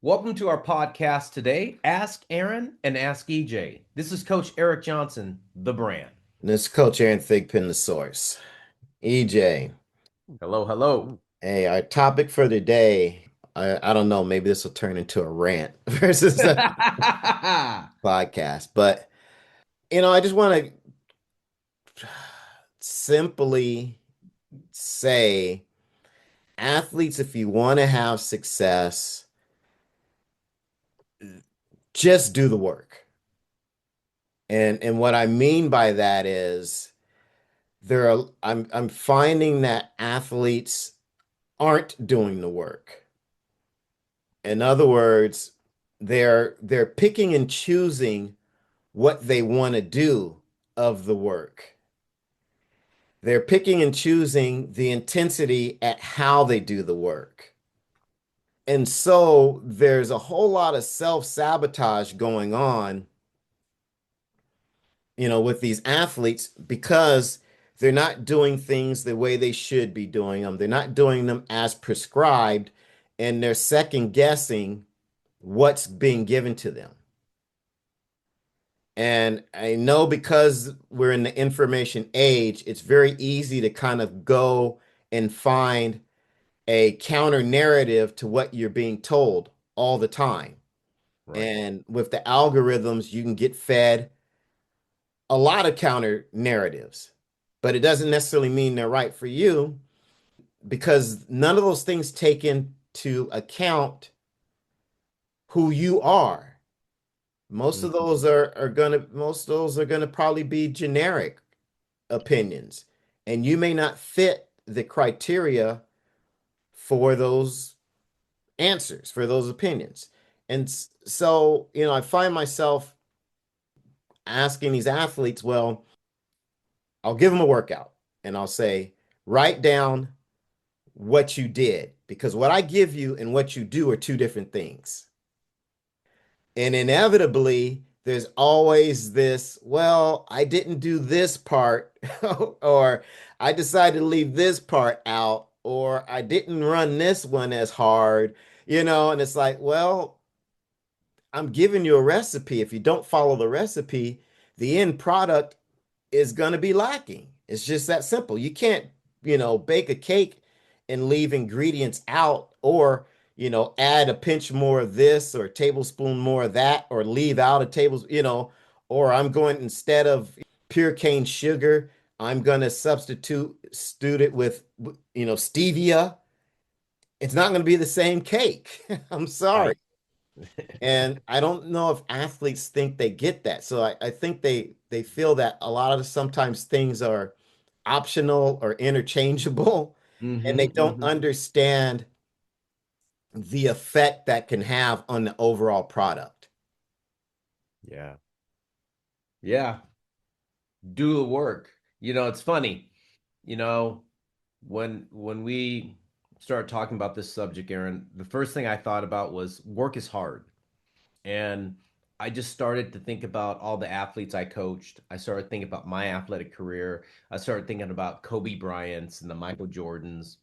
Welcome to our podcast today, Ask Aaron and Ask EJ. This is Coach Eric Johnson, the brand. This is Coach Aaron Thigpen, the source. EJ, Hello, hello. hey, our topic for today, I don't know, maybe this will turn into a rant versus a podcast, but I just want to simply say, athletes, if you want to have success, just do the work. And what I mean by that is I'm finding that athletes aren't doing the work. In other words, they're picking and choosing what they want to do of the work. They're picking and choosing the intensity at how they do the work. And so there's a whole lot of self-sabotage going on, with these athletes because they're not doing things the way they should be doing them. They're not doing them as prescribed, and they're second guessing what's being given to them. And I know because we're in the information age, it's very easy to kind of go and find a counter narrative to what you're being told all the time. Right. And with the algorithms, you can get fed a lot of counter narratives, but it doesn't necessarily mean they're right for you because none of those things take into account who you are. Mhm. Most of those are gonna probably be generic opinions, and you may not fit the criteria for those answers, for those opinions. And so, I find myself asking these athletes, well, I'll give them a workout and I'll say, write down what you did, because what I give you and what you do are two different things. And inevitably, there's always this, well, I didn't do this part, or I decided to leave this part out, or I didn't run this one as hard, and it's like, well, I'm giving you a recipe. If you don't follow the recipe, the end product is going to be lacking. It's just that simple. You can't, bake a cake and leave ingredients out, or, add a pinch more of this or a tablespoon more of that, or leave out a tablespoon, or I'm going, instead of pure cane sugar, I'm going to substitute it with, stevia. It's not going to be the same cake. I'm sorry. Right. And I don't know if athletes think they get that. So I think they feel that a lot of sometimes things are optional or interchangeable, and they Hmm. don't understand the effect that can have on the overall product. Yeah. Yeah. Do the work. It's funny. You know, when we started talking about this subject, Aaron, the first thing I thought about was work is hard. And I just started to think about all the athletes I coached. I started thinking about my athletic career. I started thinking about Kobe Bryant's and the Michael Jordans,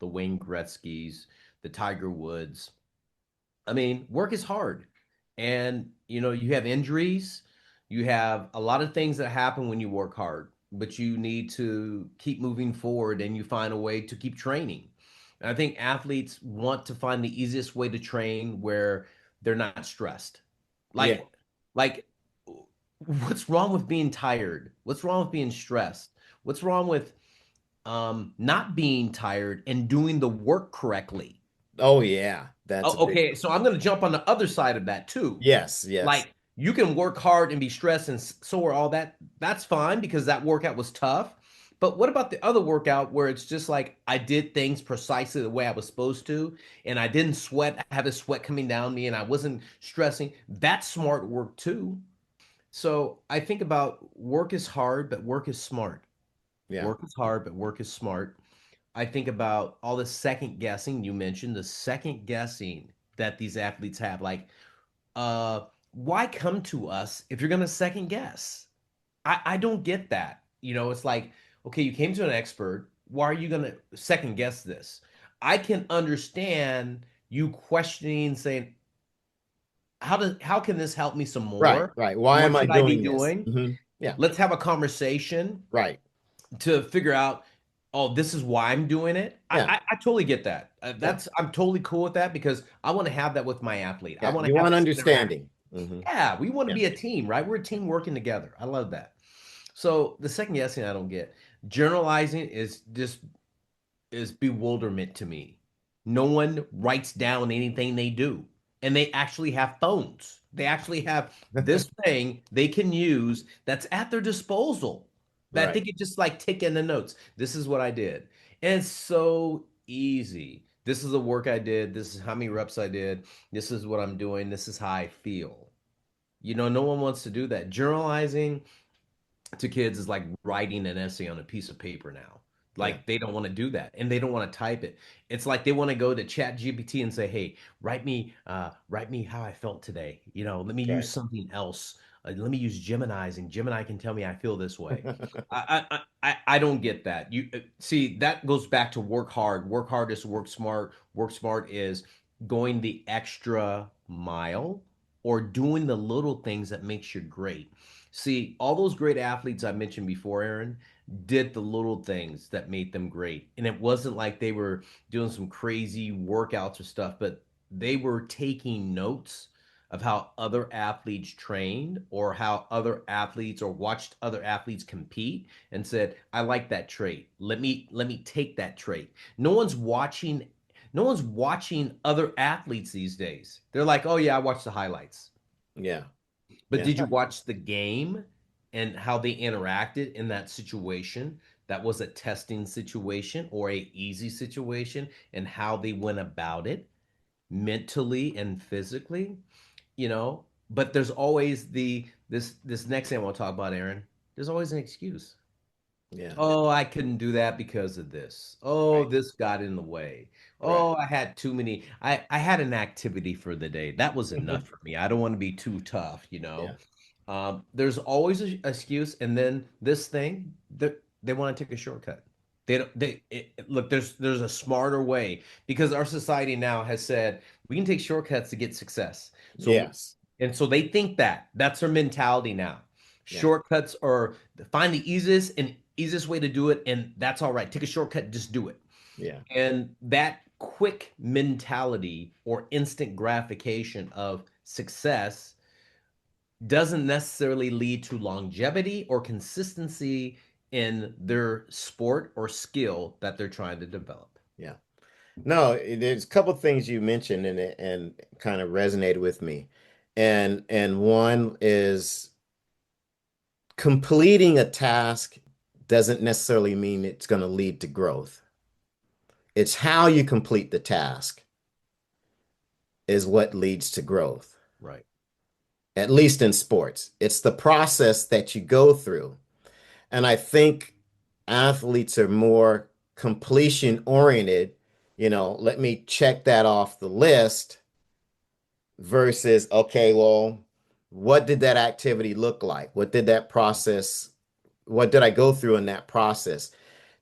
the Wayne Gretzky's, the Tiger Woods. I mean, work is hard. And, you have injuries, you have a lot of things that happen when you work hard, but you need to keep moving forward and you find a way to keep training. And I think athletes want to find the easiest way to train where they're not stressed. Yeah. Like what's wrong with being tired? What's wrong with being stressed? What's wrong with not being tired and doing the work correctly? Oh yeah. That's a Oh, big okay, one. so I'm going to jump on the other side of that too. Yes, yes. Like you can work hard and be stressed and sore all that. That's fine because that workout was tough. But what about the other workout where it's just like I did things precisely the way I was supposed to, and I didn't sweat, have a sweat coming down me, and I wasn't stressing? That's smart work too. So I think about work is hard, but work is smart. Yeah. Work is hard, but work is smart. I think about all the second guessing you mentioned, the second guessing that these athletes have. Like, why come to us if you're going to second guess? I don't get that. It's like, okay, you came to an expert. Why are you going to second guess this? I can understand you questioning, saying, how can this help me some Right, more? right. Why am What I should I be doing this? doing? Yeah, Let's have a conversation right. to figure out, oh, this is why I'm doing it. I, Yeah, I totally get that. yeah, I'm totally cool with that because I want to have that with my athlete. I yeah. want to You have want this interaction. understanding. Yeah, we want to Yeah, be a team, right? We're a team working together. I love that. So the second guessing I don't get. Generalizing is bewilderment to me. No one writes down anything they do. And they actually have phones. They actually have this thing they can use that's at their disposal that they right. could just like take in the notes. This is what I did. And it's so easy. This is the work I did. This is how many reps I did. This is what I'm doing. This is how I feel. No one wants to do that. Generalizing to kids is like writing an essay on a piece of paper now. Yeah. Like they don't want to do that and they don't want to type it. It's like they want to go to Chat GPT and say, "Hey, write me how I felt today. Let me use Right. something else. Let me use Gemini's, and Gemini can tell me I feel this way." I don't get that. You see, that goes back to work hard. Work hard is work smart. Work smart is going the extra mile or doing the little things that makes you great. See, all those great athletes I mentioned before, Aaron, did the little things that made them great. And it wasn't like they were doing some crazy workouts or stuff, but they were taking notes of how other athletes trained or how other athletes or watched other athletes compete and said, "I like that trait. Let me take that trait." No one's watching other athletes these days. They're like, "Oh yeah, I watched the highlights." Yeah. But Yeah. did you watch the game and how they interacted in that situation? That was a testing situation or a easy situation and how they went about it mentally and physically, But there's always this next thing I want to talk about, Aaron. There's always an excuse. Yeah. Oh, I couldn't do that because of this. Oh, Right. this got in the way. Right. Oh, I had too many. I had an activity for the day. That was enough for me. I don't want to be too tough. Yeah. There's always an excuse, and then this thing that they want to take a shortcut. They don't. Look. There's a smarter way because our society now has said we can take shortcuts to get success. Yes. So they think that's their mentality now. Yeah. Shortcuts are find the easiest way to do it, and that's all right. Take a shortcut, just do it. Yeah. And that quick mentality or instant gratification of success doesn't necessarily lead to longevity or consistency in their sport or skill that they're trying to develop. Yeah. No, there's a couple things you mentioned in it and kind of resonated with me. And one is completing a task doesn't necessarily mean it's going to lead to growth. It's how you complete the task is what leads to growth, Right. at least in sports. It's the process that you go through. And I think athletes are more completion oriented. Let me check that off the list versus, okay, well, what did that activity look like? What did I go through in that process?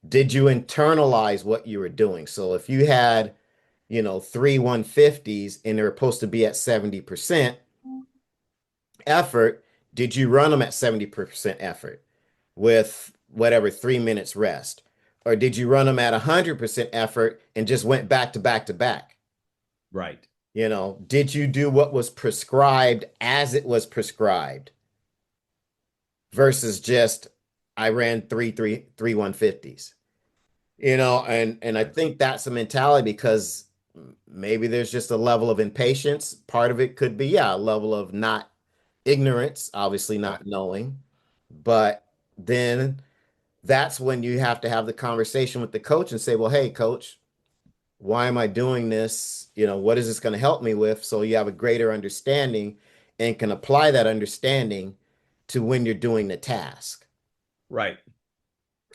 Did you internalize what you were doing? So if you had, three 150s and they're supposed to be at 70% effort, did you run them at 70% effort with whatever 3 minutes rest? Or did you run them at 100% effort and just went back to back to back? Right. Did you do what was prescribed as it was prescribed versus just I ran three 150s? And I Right. think that's a mentality because maybe there's just a level of impatience. Part of it could be, yeah, a level of not ignorance, obviously Right. not knowing. But then that's when you have to have the conversation with the coach and say, well, hey, coach, why am I doing this? What is this going to help me with? So you have a greater understanding and can apply that understanding to when you're doing the task. Right.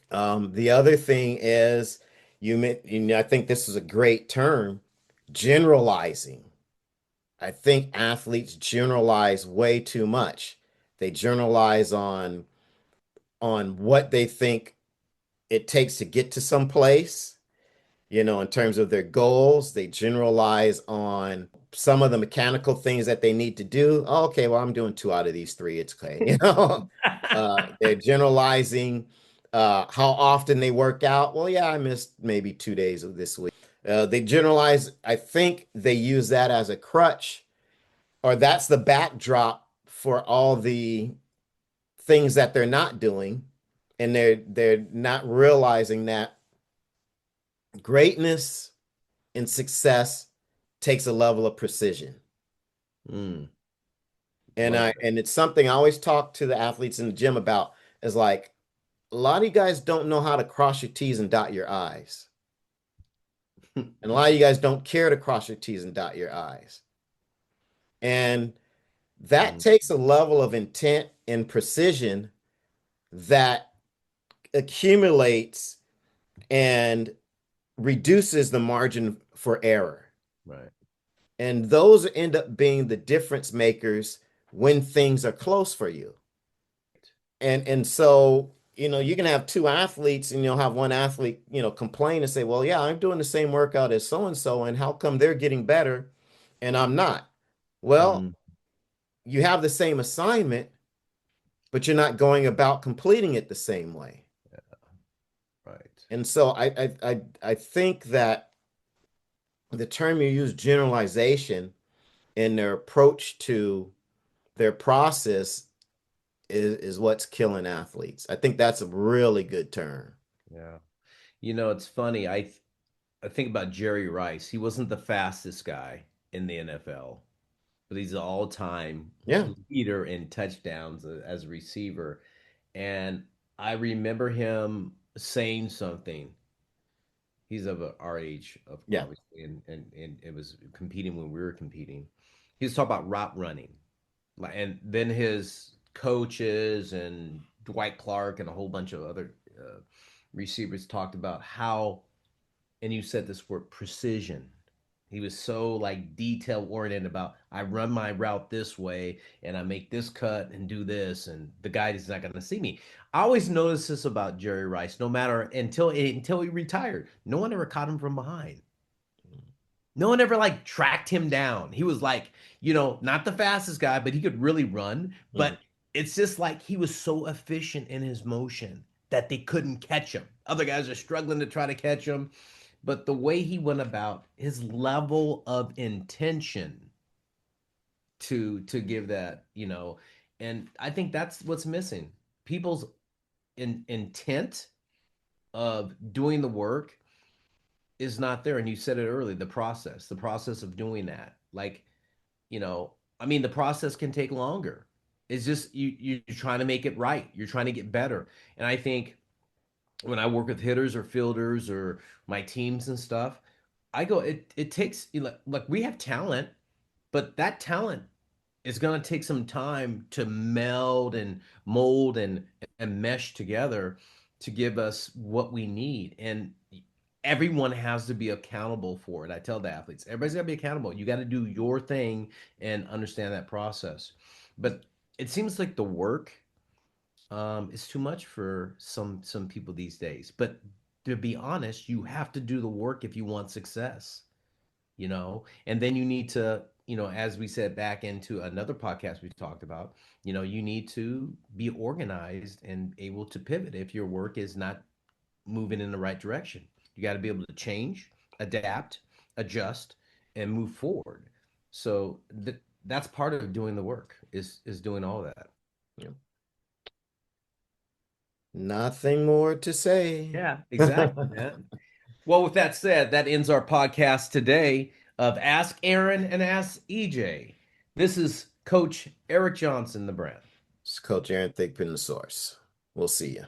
The other thing is I think this is a great term, generalizing. I think athletes generalize way too much. They generalize on what they think it takes to get to some place in terms of their goals. They generalize on some of the mechanical things that they need to do. Oh, okay, well, I'm doing two out of these three. It's okay. They're generalizing how often they work out. Well, yeah, I missed maybe 2 days of this week. They generalize, I think they use that as a crutch, or that's the backdrop for all the things that they're not doing. And they're not realizing that greatness and success takes a level of precision. Mm, And love I and it's something I always talk to the athletes in the gym about is like a lot of you guys don't know how to cross your T's and dot your I's. that. And a lot of you guys don't care to cross your T's and dot your I's. And that Mm, takes a level of intent and precision that accumulates and reduces the margin for error. right. And those end up being the difference makers when things are close for you. And so, you can have two athletes and you'll have one athlete, complain and say, well, yeah, I'm doing the same workout as so and so, and how come they're getting better and I'm not? Well, Mm, you have the same assignment, but you're not going about completing it the same way. right. And so I think that the term you use, generalization, in their approach to their process is what's killing athletes. I think that's a really good term. Yeah. It's funny. I think about Jerry Rice. He wasn't the fastest guy in the NFL, but he's an all-time Yeah. leader in touchdowns as a receiver. And I remember him saying something. He's of our age, of Yeah. obviously, and it was competing when we were competing. He was talking about route running. And then his coaches and Dwight Clark and a whole bunch of other receivers talked about how, and you said this word, precision. He was so like detail oriented about I run my route this way and I make this cut and do this and the guy is not going to see me. I always noticed this about Jerry Rice. No matter until he retired, no one ever caught him from behind. No one ever like tracked him down. He was like, not the fastest guy, but he could really run. Mhm. But it's just like he was so efficient in his motion that they couldn't catch him. Other guys are struggling to try to catch him. But the way he went about his level of intention to give that, and I think that's what's missing. People's intent of doing the work is not there. And you said it early, the process of doing that. Like, I mean, the process can take longer. It's just you're trying to make it right. You're trying to get better. And I think when I work with hitters or fielders or my teams and stuff, I go, it takes like we have talent, but that talent is going to take some time to meld and mold and mesh together to give us what we need. And everyone has to be accountable for it. I tell the athletes, everybody's got to be accountable. You got to do your thing and understand that process. But it seems like the work is too much for some people these days. But to be honest, you have to do the work if you want success, and then you need to, as we said back into another podcast we talked about, you need to be organized and able to pivot if your work is not moving in the right direction. You got to be able to change, adapt, adjust, and move forward. So that's part of doing the work is doing all that. Yeah. Nothing more to say. Yeah, exactly, man. Well, with that said, that ends our podcast today of Ask Aaron and Ask EJ. This is Coach Eric Johnson, the brand. It's Coach Aaron Thigpen, the source. We'll see you.